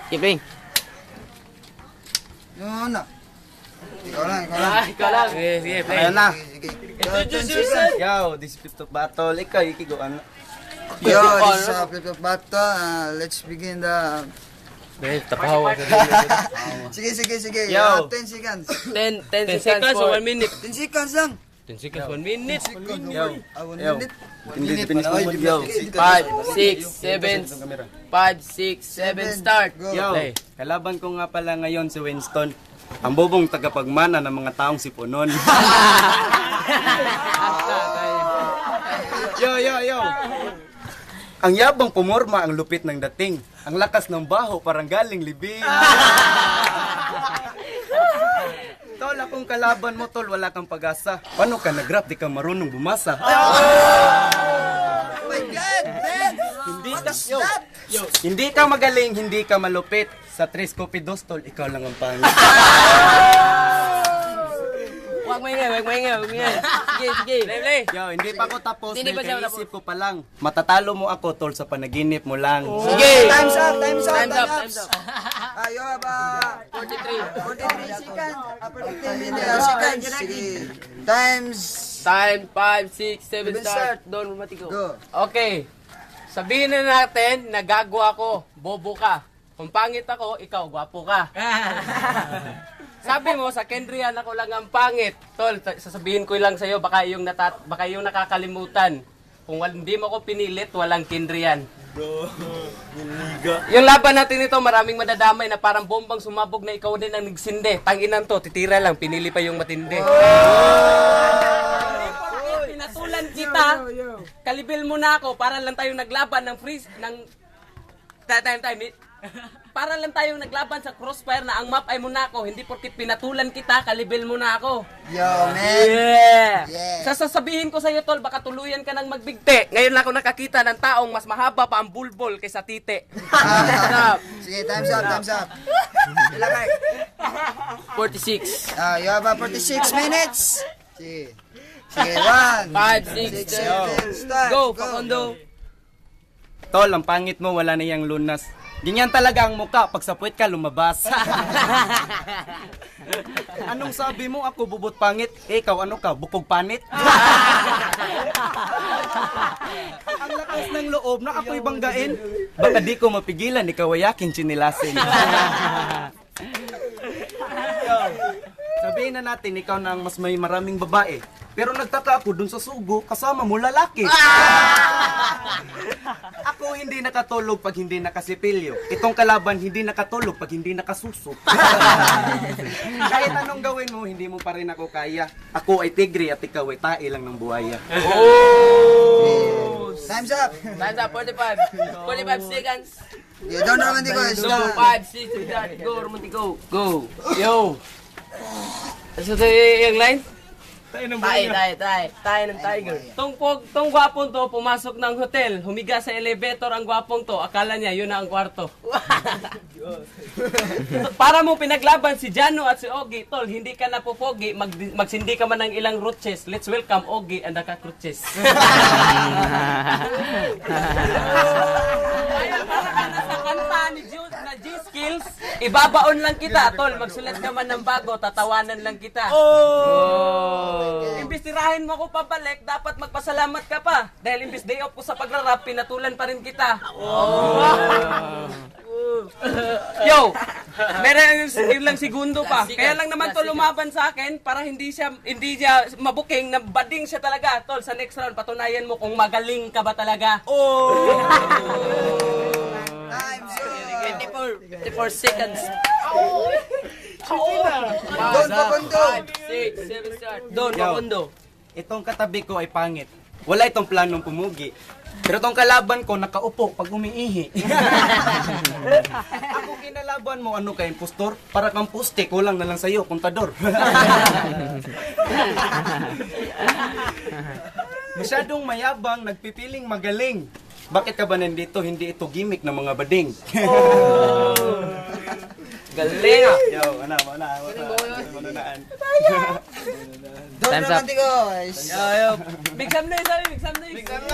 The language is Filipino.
Keep playing. Yun na. Ikaw lang. Ikaw lang. Sige, play. Ayan na. Introduce yourself. Yo, this is Flip Battle. Ikaw, ikigoan. Yo, this is Flip Battle. Let's begin the... Tapahawa. Sige. Yo. 10 seconds. 10 seconds for 1 minute. 10 seconds lang. 10 seconds, 1 minute. Yo. 1 Yo. minute. Hindi finish mo mo. Yo. 5, 6, 7, 5, 6, 7, start. Go. Yo. Play. Kalaban ko nga pala ngayon si Winston. Ang bobong tagapagmana ng mga taong sipunon. Yo. Ang yabang pumorma, ang lupit ng dating. Ang lakas ng baho, parang galing libing. Tol, akong kalaban mo, tol, wala kang pag-asa. Paano ka nag-rap, di ka marunong bumasa? Oh my God, man! Hindi ka magaling, hindi ka malupit. Sa Tres Copidos, tol, ikaw lang ang pangit. Huwag maingay. Sige. Play. Yo, hindi pa ako tapos, Hindi pa siya naisip ko pa lang. Matatalo mo ako, tol, sa panaginip mo lang. Sige. Time's up. Time's up. You have 43. 43 seconds. 43 seconds. Sige. Times. Time, 5, 6, 7, start. Doon, matigo. Go. Okay. Sabihin na natin, nagago ako, bobo ka. Kung pangit ako, ikaw, gwapo ka. Sabi mo, sa Kendrian ako lang ang pangit. Tol, sasabihin ko lang sa'yo, baka yung nakakalimutan. Kung hindi mo ko pinilit, walang Kendrian. Yung laban natin ito, maraming madadamay na parang bombang sumabog na ikaw din ang nagsinde. Tanginan to, titira lang, pinili pa yung matindi. Pinatulan kita, kalibil mo na ako, para lang tayong naglaban ng freeze, time. Para lang tayong naglaban sa crossfire na ang map ay mo na ako, hindi porkit pinatulan kita, kalibil mo na ako. Yo, man. Yeah. Sasabihin ko sa iyo, tol, baka tuluyan ka ng magbigti. Ngayon lang ako nakakita ng taong mas mahaba pa ang bulbol kaysa tite. Sige, time's up. Ilan kayo? 46. You have 46 minutes. Sige, 1, 5, 6, 7, start. Go, Facundo. Tol, ang pangit mo, wala na yung lunas. Ganyan talaga ang muka, pag sa puwet ka, lumabas. Anong sabi mo, ako bubot pangit? Ikaw ano ka, bukog panit? Ang lakas ng loob na ako'y banggain. Baka di ko mapigilan, ikaw ay aking chinilasin. Sabihin na natin, ikaw na ang mas may maraming babae. Pero nagtaka ako dun sa sugo, kasama mo lalaki. Ako hindi nakatulog pag hindi nakasipilyo. Itong kalaban hindi nakatulog pag hindi nakasuso. Kahit anong gawin mo, hindi mo pa rin ako kaya. Ako ay tigre at ikaw ay tae lang ng buhaya. Time's up. Time's up, 45 seconds. You don't romantico. Go, 5, 6, start. Go, romantico. Go. Yo. So, yung line? Tayo ng tiger. Tong gwapong to, pumasok ng hotel, humiga sa elevator ang gwapong to, akala niya yun na ang kwarto. Para mo pinaglaban si Jano at si Ogie, tol, hindi ka na pupogi, magsindi ka man ng ilang roaches. Let's welcome Ogie and the cockroaches. Kaya para ka na sa kanta ni G-Skills, ibabaon lang kita, tol, magsulat ka man ng bago, tatawanan lang kita. Imbis tirahin mo ako pabalik, dapat magpasalamat ka pa. Dahil imbis day off ko sa pagrarap, pinatulan pa rin kita. Yo, meron yung lang segundo pa. Kaya lang naman to lumaban sa akin para hindi siya mabuking, na bading siya talaga. Tol, sa next round, patunayan mo kung magaling ka ba talaga. Time's up. 54 seconds. Don't Facundo. 6, 7, start. Don, Facundo. Itong katabi ko ay pangit. Wala itong planong pumugi. Pero itong kalaban ko, nakaupo pag umiihi. Ako kinalaban mo, ano ka, impostor? Para kang puste, kulang na lang sa'yo, kontador. Masyadong mayabang, nagpipiling magaling. Bakit ka ba nandito? Hindi ito gimmick ng mga bading. Galing ah. Yo, ano. Don't romantico. Big Sam na sabi, Big Sam na.